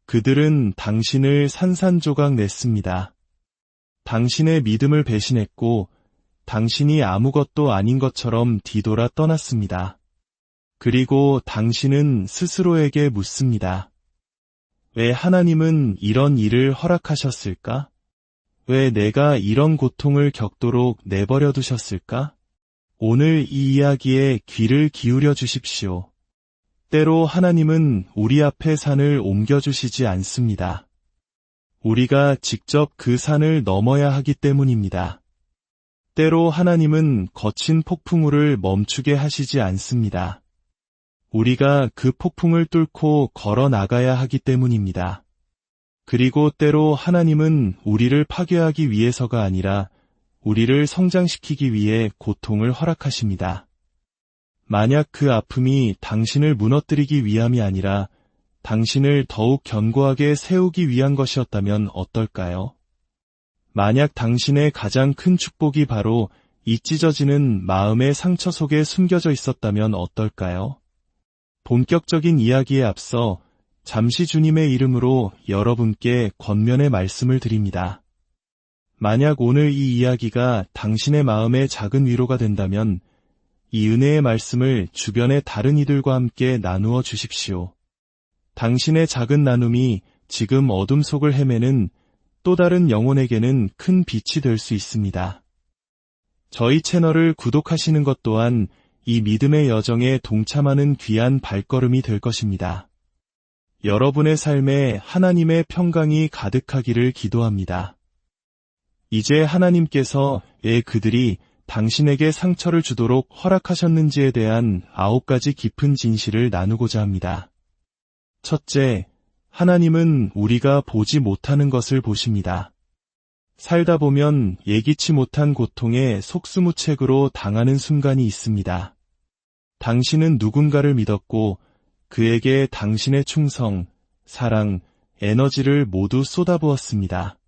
그들은 당신을 산산조각 냈습니다. 당신의 믿음을 배신했고 당신이 아무것도 아닌 것처럼 뒤돌아 떠났습니다. 그리고 당신은 스스로에게 묻습니다. 왜 하나님은 이런 일을 허락하셨을까? 왜 내가 이런 고통을 겪도록 내버려 두셨을까? 오늘 이 이야기에 귀를 기울여 주십시오. 때로 하나님은 우리 앞에 산을 옮겨주시지 않습니다. 우리가 직접 그 산을 넘어야 하기 때문입니다. 때로 하나님은 거친 폭풍우를 멈추게 하시지 않습니다. 우리가 그 폭풍을 뚫고 걸어 나가야 하기 때문입니다. 그리고 때로 하나님은 우리를 파괴하기 위해서가 아니라 우리를 성장시키기 위해 고통을 허락하십니다. 만약 그 아픔이 당신을 무너뜨리기 위함이 아니라 당신을 더욱 견고하게 세우기 위한 것이었다면 어떨까요? 만약 당신의 가장 큰 축복이 바로 이 찢어지는 마음의 상처 속에 숨겨져 있었다면 어떨까요? 본격적인 이야기에 앞서 잠시 주님의 이름으로 여러분께 권면의 말씀을 드립니다. 만약 오늘 이 이야기가 당신의 마음에 작은 위로가 된다면 이 은혜의 말씀을 주변의 다른 이들과 함께 나누어 주십시오. 당신의 작은 나눔이 지금 어둠 속을 헤매는 또 다른 영혼에게는 큰 빛이 될 수 있습니다. 저희 채널을 구독하시는 것 또한 이 믿음의 여정에 동참하는 귀한 발걸음이 될 것입니다. 여러분의 삶에 하나님의 평강이 가득하기를 기도합니다. 이제 하나님께서 왜 그들이 당신에게 상처를 주도록 허락하셨는지에 대한 9가지 깊은 진실을 나누고자 합니다. 첫째, 하나님은 우리가 보지 못하는 것을 보십니다. 살다 보면 예기치 못한 고통에 속수무책으로 당하는 순간이 있습니다. 당신은 누군가를 믿었고 그에게 당신의 충성, 사랑, 에너지를 모두 쏟아부었습니다.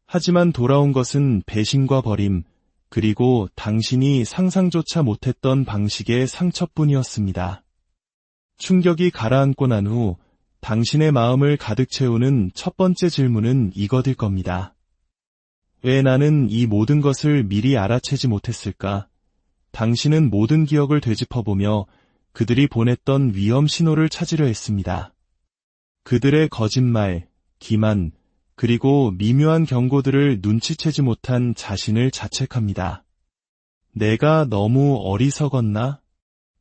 하지만 돌아온 것은 배신과 버림, 그리고 당신이 상상조차 못했던 방식의 상처뿐이었습니다. 충격이 가라앉고 난 후 당신의 마음을 가득 채우는 첫 번째 질문은 이것일 겁니다. 왜 나는 이 모든 것을 미리 알아채지 못했을까? 당신은 모든 기억을 되짚어보며 그들이 보냈던 위험 신호를 찾으려 했습니다. 그들의 거짓말, 기만, 그리고 미묘한 경고들을 눈치채지 못한 자신을 자책합니다. 내가 너무 어리석었나?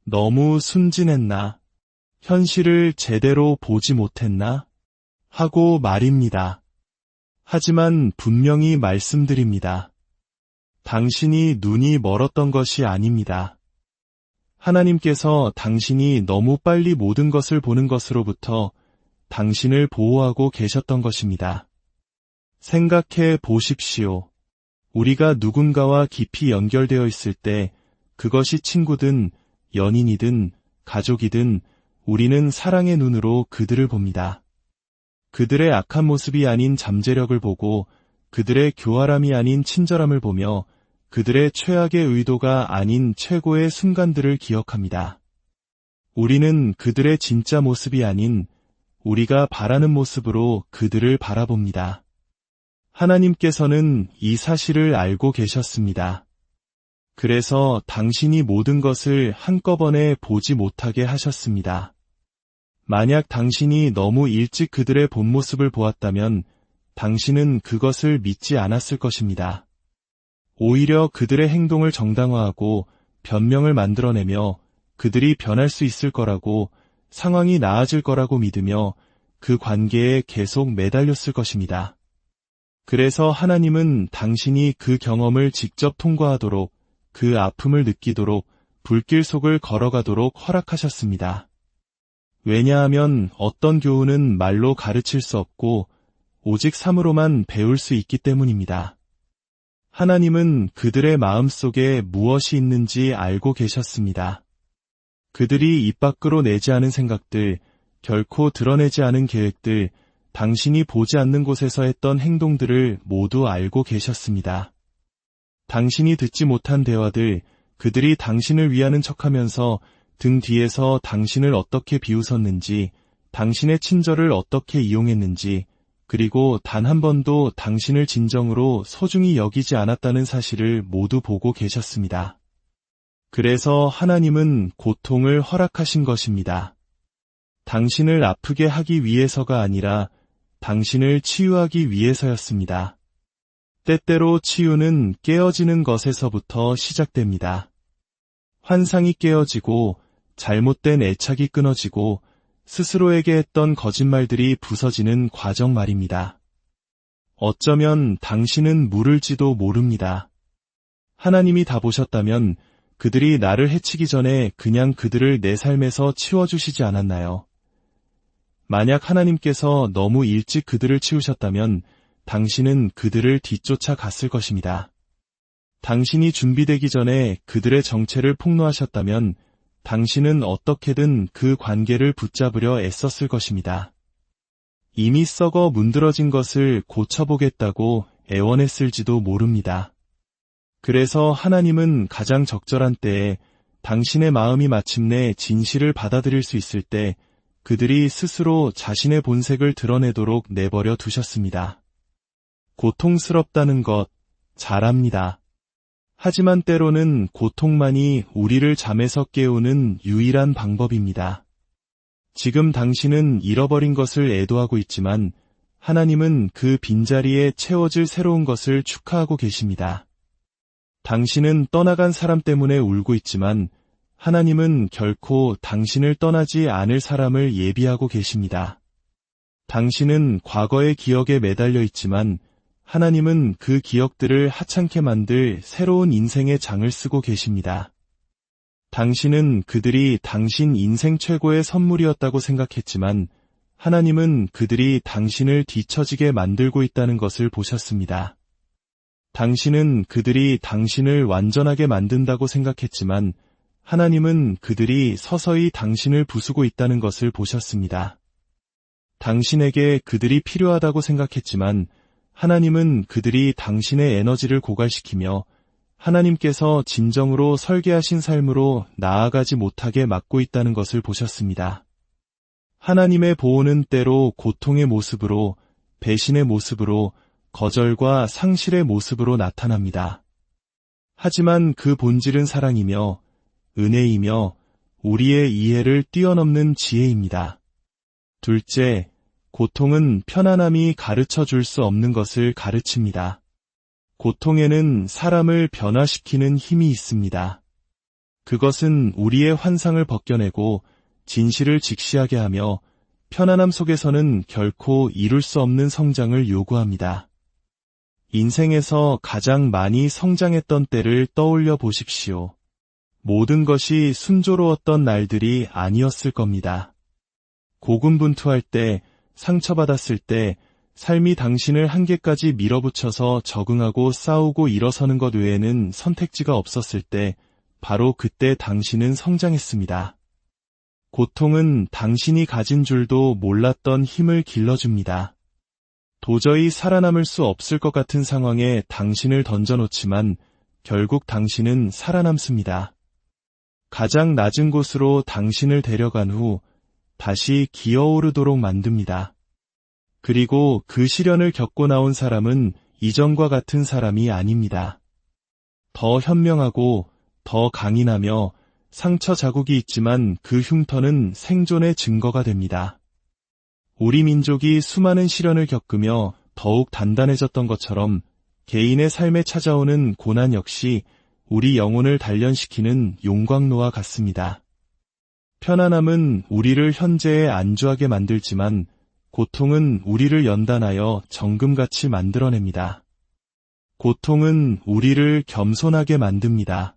너무 순진했나? 현실을 제대로 보지 못했나? 하고 말입니다. 하지만 분명히 말씀드립니다. 당신이 눈이 멀었던 것이 아닙니다. 하나님께서 당신이 너무 빨리 모든 것을 보는 것으로부터 당신을 보호하고 계셨던 것입니다. 생각해 보십시오. 우리가 누군가와 깊이 연결되어 있을 때 그것이 친구든 연인이든 가족이든 우리는 사랑의 눈으로 그들을 봅니다. 그들의 악한 모습이 아닌 잠재력을 보고 그들의 교활함이 아닌 친절함을 보며 그들의 최악의 의도가 아닌 최고의 순간들을 기억합니다. 우리는 그들의 진짜 모습이 아닌 우리가 바라는 모습으로 그들을 바라봅니다. 하나님께서는 이 사실을 알고 계셨습니다. 그래서 당신이 모든 것을 한꺼번에 보지 못하게 하셨습니다. 만약 당신이 너무 일찍 그들의 본 모습을 보았다면 당신은 그것을 믿지 않았을 것입니다. 오히려 그들의 행동을 정당화하고 변명을 만들어내며 그들이 변할 수 있을 거라고, 상황이 나아질 거라고 믿으며 그 관계에 계속 매달렸을 것입니다. 그래서 하나님은 당신이 그 경험을 직접 통과하도록, 그 아픔을 느끼도록, 불길 속을 걸어가도록 허락하셨습니다. 왜냐하면 어떤 교훈은 말로 가르칠 수 없고 오직 삶으로만 배울 수 있기 때문입니다. 하나님은 그들의 마음속에 무엇이 있는지 알고 계셨습니다. 그들이 입 밖으로 내지 않은 생각들, 결코 드러내지 않은 계획들, 당신이 보지 않는 곳에서 했던 행동들을 모두 알고 계셨습니다. 당신이 듣지 못한 대화들, 그들이 당신을 위하는 척하면서 등 뒤에서 당신을 어떻게 비웃었는지, 당신의 친절을 어떻게 이용했는지, 그리고 단 한 번도 당신을 진정으로 소중히 여기지 않았다는 사실을 모두 보고 계셨습니다. 그래서 하나님은 고통을 허락하신 것입니다. 당신을 아프게 하기 위해서가 아니라 당신을 치유하기 위해서였습니다. 때때로 치유는 깨어지는 것에서부터 시작됩니다. 환상이 깨어지고 잘못된 애착이 끊어지고 스스로에게 했던 거짓말들이 부서지는 과정 말입니다. 어쩌면 당신은 모를지도 모릅니다. 하나님이 다 보셨다면 그들이 나를 해치기 전에 그냥 그들을 내 삶에서 치워주시지 않았나요? 만약 하나님께서 너무 일찍 그들을 치우셨다면 당신은 그들을 뒤쫓아 갔을 것입니다. 당신이 준비되기 전에 그들의 정체를 폭로하셨다면 당신은 어떻게든 그 관계를 붙잡으려 애썼을 것입니다. 이미 썩어 문드러진 것을 고쳐보겠다고 애원했을지도 모릅니다. 그래서 하나님은 가장 적절한 때에 당신의 마음이 마침내 진실을 받아들일 수 있을 때 그들이 스스로 자신의 본색을 드러내도록 내버려 두셨습니다. 고통스럽다는 것 잘 압니다. 하지만 때로는 고통만이 우리를 잠에서 깨우는 유일한 방법입니다. 지금 당신은 잃어버린 것을 애도하고 있지만 하나님은 그 빈자리에 채워질 새로운 것을 축하하고 계십니다. 당신은 떠나간 사람 때문에 울고 있지만 하나님은 결코 당신을 떠나지 않을 사람을 예비하고 계십니다. 당신은 과거의 기억에 매달려 있지만 하나님은 그 기억들을 하찮게 만들 새로운 인생의 장을 쓰고 계십니다. 당신은 그들이 당신 인생 최고의 선물이었다고 생각했지만 하나님은 그들이 당신을 뒤처지게 만들고 있다는 것을 보셨습니다. 당신은 그들이 당신을 완전하게 만든다고 생각했지만 하나님은 그들이 서서히 당신을 부수고 있다는 것을 보셨습니다. 당신에게 그들이 필요하다고 생각했지만 하나님은 그들이 당신의 에너지를 고갈시키며 하나님께서 진정으로 설계하신 삶으로 나아가지 못하게 막고 있다는 것을 보셨습니다. 하나님의 보호는 때로 고통의 모습으로, 배신의 모습으로, 거절과 상실의 모습으로 나타납니다. 하지만 그 본질은 사랑이며 은혜이며 우리의 이해를 뛰어넘는 지혜입니다. 둘째, 고통은 편안함이 가르쳐 줄 수 없는 것을 가르칩니다. 고통에는 사람을 변화시키는 힘이 있습니다. 그것은 우리의 환상을 벗겨내고 진실을 직시하게 하며 편안함 속에서는 결코 이룰 수 없는 성장을 요구합니다. 인생에서 가장 많이 성장했던 때를 떠올려 보십시오. 모든 것이 순조로웠던 날들이 아니었을 겁니다. 고군분투할 때, 상처받았을 때, 삶이 당신을 한계까지 밀어붙여서 적응하고 싸우고 일어서는 것 외에는 선택지가 없었을 때, 바로 그때 당신은 성장했습니다. 고통은 당신이 가진 줄도 몰랐던 힘을 길러줍니다. 도저히 살아남을 수 없을 것 같은 상황에 당신을 던져놓지만 결국 당신은 살아남습니다. 가장 낮은 곳으로 당신을 데려간 후 다시 기어오르도록 만듭니다. 그리고 그 시련을 겪고 나온 사람은 이전과 같은 사람이 아닙니다. 더 현명하고 더 강인하며 상처 자국이 있지만 그 흉터는 생존의 증거가 됩니다. 우리 민족이 수많은 시련을 겪으며 더욱 단단해졌던 것처럼 개인의 삶에 찾아오는 고난 역시 우리 영혼을 단련시키는 용광로와 같습니다. 편안함은 우리를 현재에 안주하게 만들지만 고통은 우리를 연단하여 정금같이 만들어냅니다. 고통은 우리를 겸손하게 만듭니다.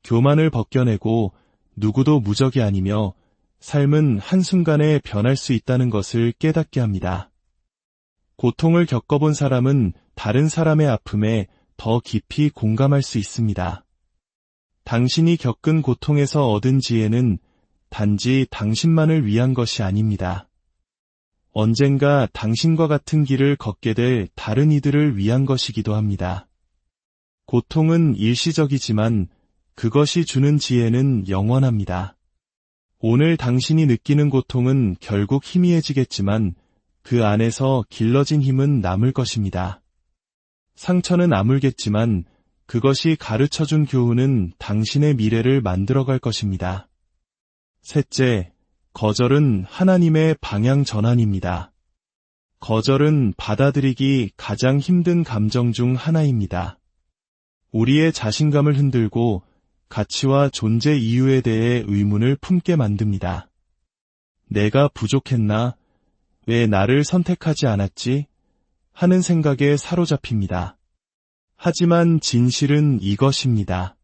교만을 벗겨내고 누구도 무적이 아니며 삶은 한순간에 변할 수 있다는 것을 깨닫게 합니다. 고통을 겪어본 사람은 다른 사람의 아픔에 더 깊이 공감할 수 있습니다. 당신이 겪은 고통에서 얻은 지혜는 단지 당신만을 위한 것이 아닙니다. 언젠가 당신과 같은 길을 걷게 될 다른 이들을 위한 것이기도 합니다. 고통은 일시적이지만 그것이 주는 지혜는 영원합니다. 오늘 당신이 느끼는 고통은 결국 희미해지겠지만 그 안에서 길러진 힘은 남을 것입니다. 상처는 아물겠지만 그것이 가르쳐준 교훈은 당신의 미래를 만들어갈 것입니다. 셋째, 거절은 하나님의 방향 전환입니다. 거절은 받아들이기 가장 힘든 감정 중 하나입니다. 우리의 자신감을 흔들고 가치와 존재 이유에 대해 의문을 품게 만듭니다. 내가 부족했나? 왜 나를 선택하지 않았지? 하는 생각에 사로잡힙니다. 하지만 진실은 이것입니다.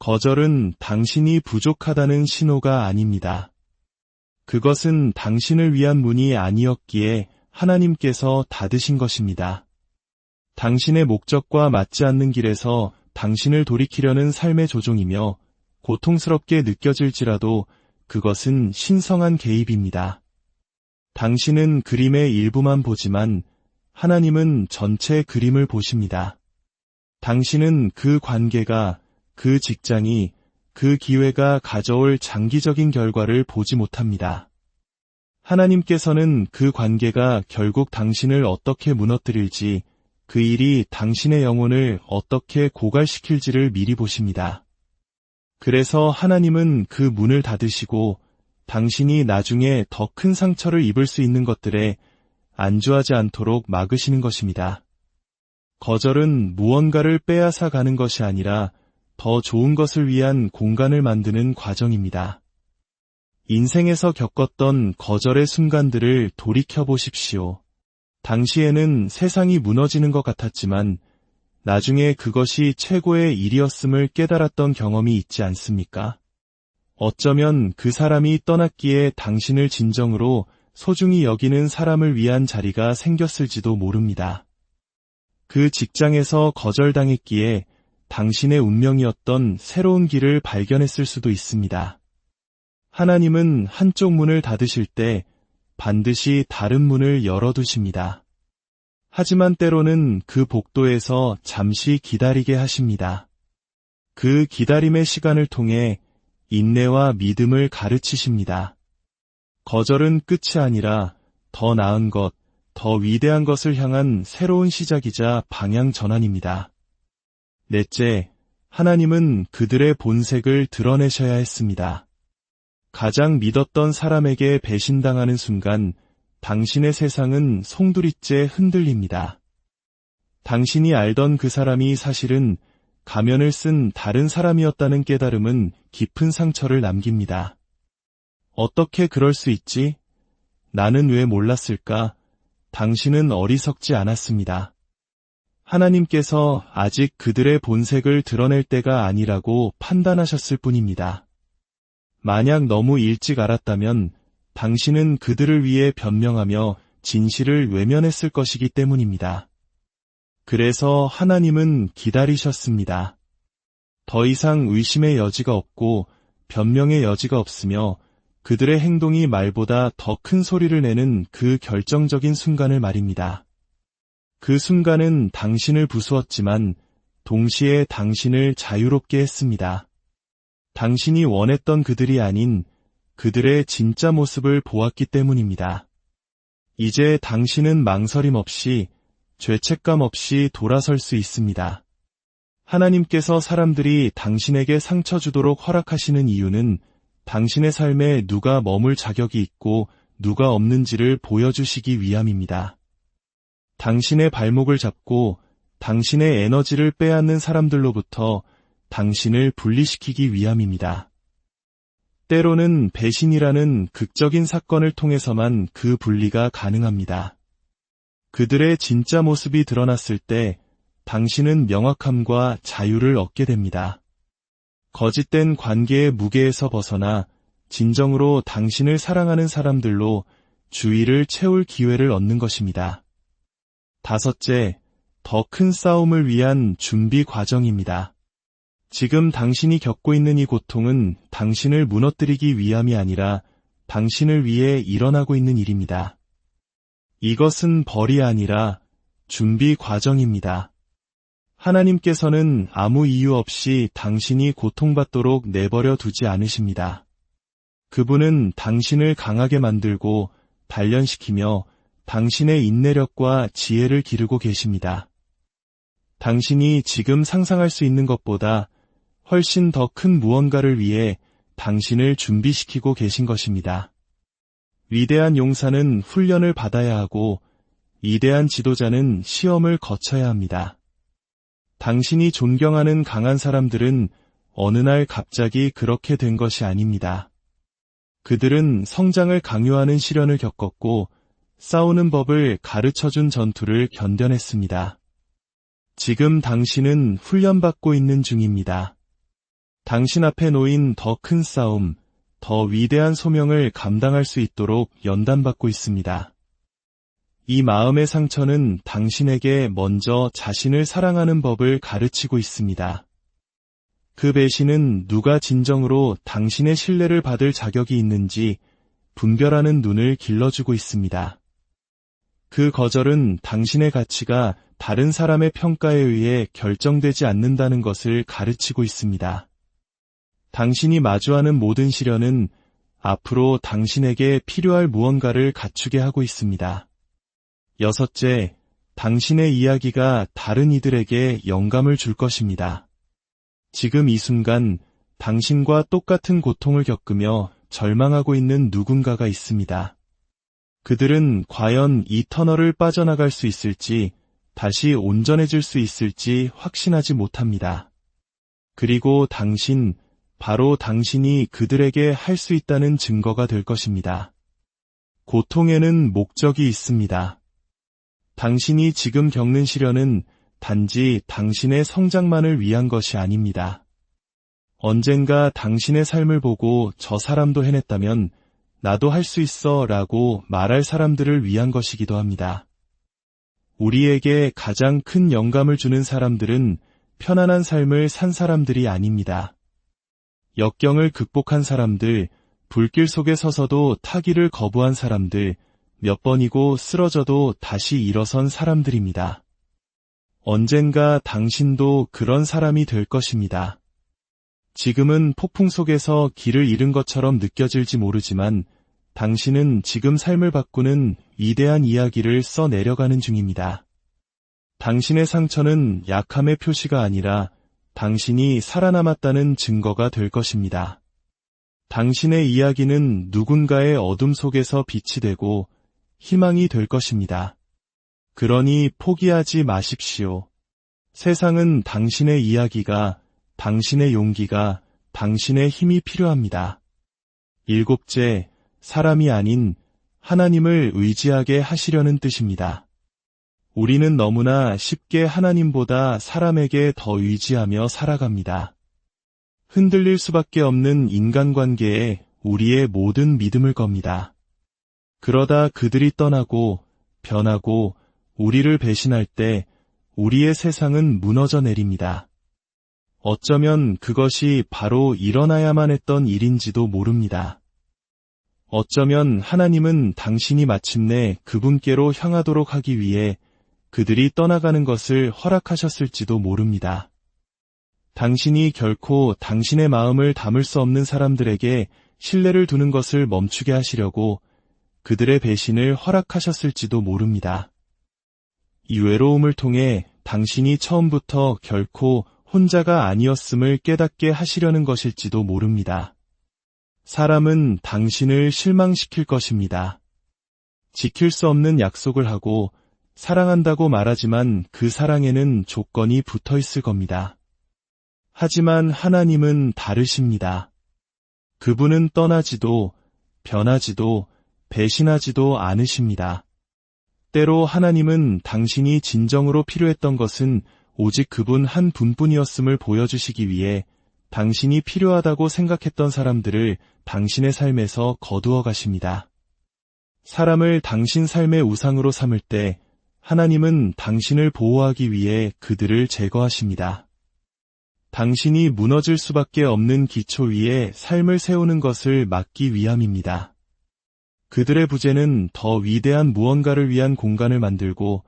거절은 당신이 부족하다는 신호가 아닙니다. 그것은 당신을 위한 문이 아니었기에 하나님께서 닫으신 것입니다. 당신의 목적과 맞지 않는 길에서 당신을 돌이키려는 삶의 조종이며 고통스럽게 느껴질지라도 그것은 신성한 개입입니다. 당신은 그림의 일부만 보지만 하나님은 전체 그림을 보십니다. 당신은 그 관계가, 그 직장이, 그 기회가 가져올 장기적인 결과를 보지 못합니다. 하나님께서는 그 관계가 결국 당신을 어떻게 무너뜨릴지, 그 일이 당신의 영혼을 어떻게 고갈시킬지를 미리 보십니다. 그래서 하나님은 그 문을 닫으시고 당신이 나중에 더 큰 상처를 입을 수 있는 것들에 안주하지 않도록 막으시는 것입니다. 거절은 무언가를 빼앗아 가는 것이 아니라 더 좋은 것을 위한 공간을 만드는 과정입니다. 인생에서 겪었던 거절의 순간들을 돌이켜보십시오. 당시에는 세상이 무너지는 것 같았지만 나중에 그것이 최고의 일이었음을 깨달았던 경험이 있지 않습니까? 어쩌면 그 사람이 떠났기에 당신을 진정으로 소중히 여기는 사람을 위한 자리가 생겼을지도 모릅니다. 그 직장에서 거절당했기에 당신의 운명이었던 새로운 길을 발견했을 수도 있습니다. 하나님은 한쪽 문을 닫으실 때 반드시 다른 문을 열어두십니다. 하지만 때로는 그 복도에서 잠시 기다리게 하십니다. 그 기다림의 시간을 통해 인내와 믿음을 가르치십니다. 거절은 끝이 아니라 더 나은 것, 더 위대한 것을 향한 새로운 시작이자 방향 전환입니다. 넷째, 하나님은 그들의 본색을 드러내셔야 했습니다. 가장 믿었던 사람에게 배신당하는 순간 당신의 세상은 송두리째 흔들립니다. 당신이 알던 그 사람이 사실은 가면을 쓴 다른 사람이었다는 깨달음은 깊은 상처를 남깁니다. 어떻게 그럴 수 있지? 나는 왜 몰랐을까? 당신은 어리석지 않았습니다. 하나님께서 아직 그들의 본색을 드러낼 때가 아니라고 판단하셨을 뿐입니다. 만약 너무 일찍 알았다면 당신은 그들을 위해 변명하며 진실을 외면했을 것이기 때문입니다. 그래서 하나님은 기다리셨습니다. 더 이상 의심의 여지가 없고 변명의 여지가 없으며 그들의 행동이 말보다 더 큰 소리를 내는 그 결정적인 순간을 말입니다. 그 순간은 당신을 부수었지만 동시에 당신을 자유롭게 했습니다. 당신이 원했던 그들이 아닌 그들의 진짜 모습을 보았기 때문입니다. 이제 당신은 망설임 없이, 죄책감 없이 돌아설 수 있습니다. 하나님께서 사람들이 당신에게 상처 주도록 허락하시는 이유는 당신의 삶에 누가 머물 자격이 있고 누가 없는지를 보여주시기 위함입니다. 당신의 발목을 잡고 당신의 에너지를 빼앗는 사람들로부터 당신을 분리시키기 위함입니다. 때로는 배신이라는 극적인 사건을 통해서만 그 분리가 가능합니다. 그들의 진짜 모습이 드러났을 때 당신은 명확함과 자유를 얻게 됩니다. 거짓된 관계의 무게에서 벗어나 진정으로 당신을 사랑하는 사람들로 주의를 채울 기회를 얻는 것입니다. 다섯째, 더 큰 싸움을 위한 준비 과정입니다. 지금 당신이 겪고 있는 이 고통은 당신을 무너뜨리기 위함이 아니라 당신을 위해 일어나고 있는 일입니다. 이것은 벌이 아니라 준비 과정입니다. 하나님께서는 아무 이유 없이 당신이 고통받도록 내버려 두지 않으십니다. 그분은 당신을 강하게 만들고 단련시키며 당신의 인내력과 지혜를 기르고 계십니다. 당신이 지금 상상할 수 있는 것보다 훨씬 더 큰 무언가를 위해 당신을 준비시키고 계신 것입니다. 위대한 용사는 훈련을 받아야 하고 위대한 지도자는 시험을 거쳐야 합니다. 당신이 존경하는 강한 사람들은 어느 날 갑자기 그렇게 된 것이 아닙니다. 그들은 성장을 강요하는 시련을 겪었고 싸우는 법을 가르쳐준 전투를 견뎌냈습니다. 지금 당신은 훈련받고 있는 중입니다. 당신 앞에 놓인 더 큰 싸움, 더 위대한 소명을 감당할 수 있도록 연단받고 있습니다. 이 마음의 상처는 당신에게 먼저 자신을 사랑하는 법을 가르치고 있습니다. 그 배신은 누가 진정으로 당신의 신뢰를 받을 자격이 있는지 분별하는 눈을 길러주고 있습니다. 그 거절은 당신의 가치가 다른 사람의 평가에 의해 결정되지 않는다는 것을 가르치고 있습니다. 당신이 마주하는 모든 시련은 앞으로 당신에게 필요할 무언가를 갖추게 하고 있습니다. 여섯째, 당신의 이야기가 다른 이들에게 영감을 줄 것입니다. 지금 이 순간 당신과 똑같은 고통을 겪으며 절망하고 있는 누군가가 있습니다. 그들은 과연 이 터널을 빠져나갈 수 있을지, 다시 온전해질 수 있을지 확신하지 못합니다. 그리고 바로 당신이 그들에게 할 수 있다는 증거가 될 것입니다. 고통에는 목적이 있습니다. 당신이 지금 겪는 시련은 단지 당신의 성장만을 위한 것이 아닙니다. 언젠가 당신의 삶을 보고 저 사람도 해냈다면 나도 할 수 있어 라고 말할 사람들을 위한 것이기도 합니다. 우리에게 가장 큰 영감을 주는 사람들은 편안한 삶을 산 사람들이 아닙니다. 역경을 극복한 사람들, 불길 속에 서서도 타기를 거부한 사람들, 몇 번이고 쓰러져도 다시 일어선 사람들입니다. 언젠가 당신도 그런 사람이 될 것입니다. 지금은 폭풍 속에서 길을 잃은 것처럼 느껴질지 모르지만 당신은 지금 삶을 바꾸는 위대한 이야기를 써내려가는 중입니다. 당신의 상처는 약함의 표시가 아니라 당신이 살아남았다는 증거가 될 것입니다. 당신의 이야기는 누군가의 어둠 속에서 빛이 되고 희망이 될 것입니다. 그러니 포기하지 마십시오. 세상은 당신의 이야기가, 당신의 용기가, 당신의 힘이 필요합니다. 일곱째, 사람이 아닌 하나님을 의지하게 하시려는 뜻입니다. 우리는 너무나 쉽게 하나님보다 사람에게 더 의지하며 살아갑니다. 흔들릴 수밖에 없는 인간관계에 우리의 모든 믿음을 겁니다. 그러다 그들이 떠나고 변하고 우리를 배신할 때 우리의 세상은 무너져 내립니다. 어쩌면 그것이 바로 일어나야만 했던 일인지도 모릅니다. 어쩌면 하나님은 당신이 마침내 그분께로 향하도록 하기 위해 그들이 떠나가는 것을 허락하셨을지도 모릅니다. 당신이 결코 당신의 마음을 담을 수 없는 사람들에게 신뢰를 두는 것을 멈추게 하시려고 그들의 배신을 허락하셨을지도 모릅니다. 이 외로움을 통해 당신이 처음부터 결코 혼자가 아니었음을 깨닫게 하시려는 것일지도 모릅니다. 사람은 당신을 실망시킬 것입니다. 지킬 수 없는 약속을 하고 사랑한다고 말하지만 그 사랑에는 조건이 붙어 있을 겁니다. 하지만 하나님은 다르십니다. 그분은 떠나지도 변하지도 배신하지도 않으십니다. 때로 하나님은 당신이 진정으로 필요했던 것은 오직 그분 한 분뿐이었음을 보여주시기 위해 당신이 필요하다고 생각했던 사람들을 당신의 삶에서 거두어 가십니다. 사람을 당신 삶의 우상으로 삼을 때 하나님은 당신을 보호하기 위해 그들을 제거하십니다. 당신이 무너질 수밖에 없는 기초 위에 삶을 세우는 것을 막기 위함입니다. 그들의 부재는 더 위대한 무언가를 위한 공간을 만들고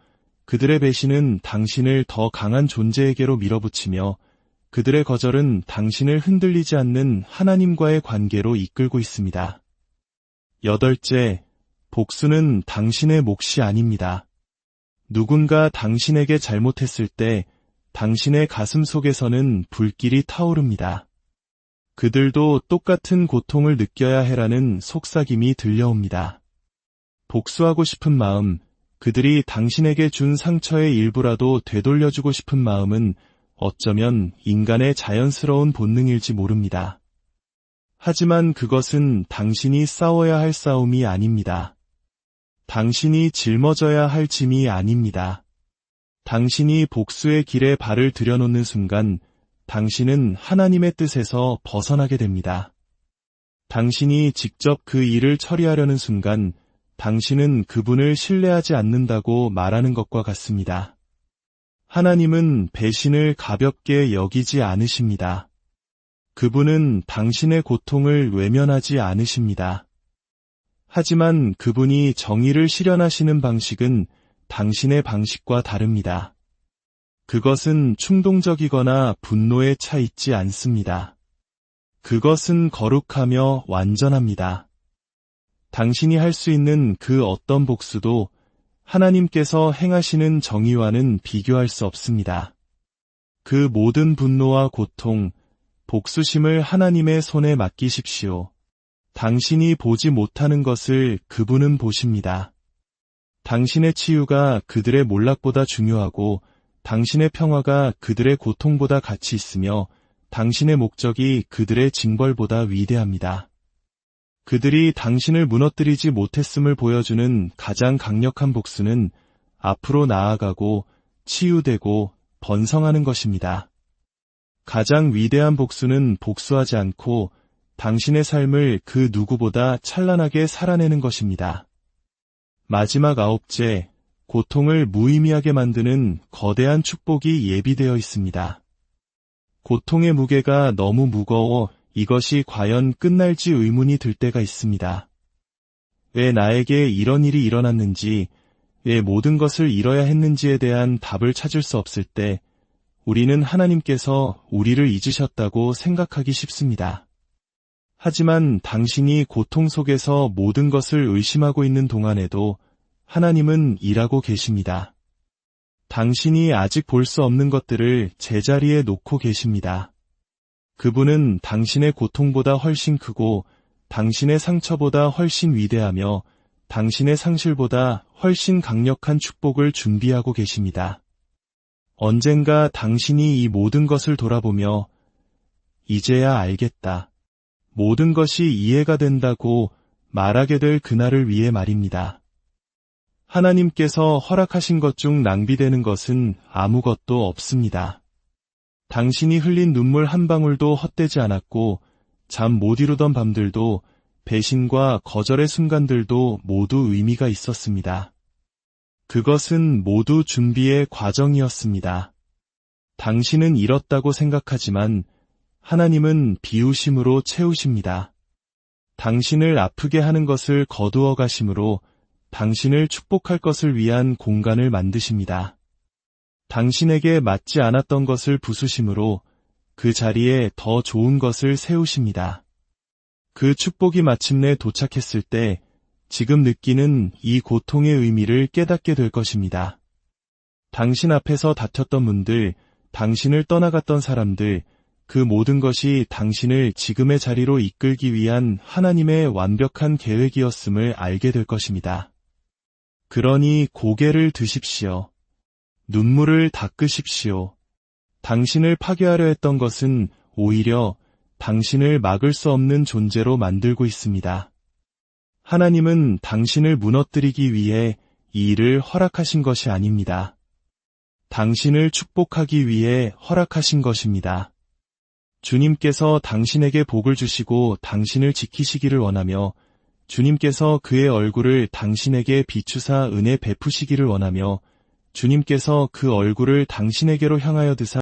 그들의 배신은 당신을 더 강한 존재에게로 밀어붙이며 그들의 거절은 당신을 흔들리지 않는 하나님과의 관계로 이끌고 있습니다. 여덟째, 복수는 당신의 몫이 아닙니다. 누군가 당신에게 잘못했을 때 당신의 가슴 속에서는 불길이 타오릅니다. 그들도 똑같은 고통을 느껴야 해라는 속삭임이 들려옵니다. 복수하고 싶은 마음, 그들이 당신에게 준 상처의 일부라도 되돌려주고 싶은 마음은 어쩌면 인간의 자연스러운 본능일지 모릅니다. 하지만 그것은 당신이 싸워야 할 싸움이 아닙니다. 당신이 짊어져야 할 짐이 아닙니다. 당신이 복수의 길에 발을 들여놓는 순간 당신은 하나님의 뜻에서 벗어나게 됩니다. 당신이 직접 그 일을 처리하려는 순간 당신은 그분을 신뢰하지 않는다고 말하는 것과 같습니다. 하나님은 배신을 가볍게 여기지 않으십니다. 그분은 당신의 고통을 외면하지 않으십니다. 하지만 그분이 정의를 실현하시는 방식은 당신의 방식과 다릅니다. 그것은 충동적이거나 분노에 차 있지 않습니다. 그것은 거룩하며 완전합니다. 당신이 할 수 있는 그 어떤 복수도 하나님께서 행하시는 정의와는 비교할 수 없습니다. 그 모든 분노와 고통, 복수심을 하나님의 손에 맡기십시오. 당신이 보지 못하는 것을 그분은 보십니다. 당신의 치유가 그들의 몰락보다 중요하고 당신의 평화가 그들의 고통보다 가치 있으며 당신의 목적이 그들의 징벌보다 위대합니다. 그들이 당신을 무너뜨리지 못했음을 보여주는 가장 강력한 복수는 앞으로 나아가고 치유되고 번성하는 것입니다. 가장 위대한 복수는 복수하지 않고 당신의 삶을 그 누구보다 찬란하게 살아내는 것입니다. 마지막 9째, 고통을 무의미하게 만드는 거대한 축복이 예비되어 있습니다. 고통의 무게가 너무 무거워 이것이 과연 끝날지 의문이 들 때가 있습니다. 왜 나에게 이런 일이 일어났는지, 왜 모든 것을 잃어야 했는지에 대한 답을 찾을 수 없을 때 우리는 하나님께서 우리를 잊으셨다고 생각하기 쉽습니다. 하지만 당신이 고통 속에서 모든 것을 의심하고 있는 동안에도 하나님은 일하고 계십니다. 당신이 아직 볼 수 없는 것들을 제자리에 놓고 계십니다. 그분은 당신의 고통보다 훨씬 크고 당신의 상처보다 훨씬 위대하며 당신의 상실보다 훨씬 강력한 축복을 준비하고 계십니다. 언젠가 당신이 이 모든 것을 돌아보며 이제야 알겠다. 모든 것이 이해가 된다고 말하게 될 그날을 위해 말입니다. 하나님께서 허락하신 것 중 낭비되는 것은 아무것도 없습니다. 당신이 흘린 눈물 한 방울도 헛되지 않았고 잠 못 이루던 밤들도 배신과 거절의 순간들도 모두 의미가 있었습니다. 그것은 모두 준비의 과정이었습니다. 당신은 잃었다고 생각하지만 하나님은 비우심으로 채우십니다. 당신을 아프게 하는 것을 거두어 가심으로 당신을 축복할 것을 위한 공간을 만드십니다. 당신에게 맞지 않았던 것을 부수심으로 그 자리에 더 좋은 것을 세우십니다. 그 축복이 마침내 도착했을 때 지금 느끼는 이 고통의 의미를 깨닫게 될 것입니다. 당신 앞에서 다퉜던 문들, 당신을 떠나갔던 사람들, 그 모든 것이 당신을 지금의 자리로 이끌기 위한 하나님의 완벽한 계획이었음을 알게 될 것입니다. 그러니 고개를 드십시오. 눈물을 닦으십시오. 당신을 파괴하려 했던 것은 오히려 당신을 막을 수 없는 존재로 만들고 있습니다. 하나님은 당신을 무너뜨리기 위해 이 일을 허락하신 것이 아닙니다. 당신을 축복하기 위해 허락하신 것입니다. 주님께서 당신에게 복을 주시고 당신을 지키시기를 원하며 주님께서 그의 얼굴을 당신에게 비추사 은혜 베푸시기를 원하며 주님께서 그 얼굴을 당신에게로 향하여 드사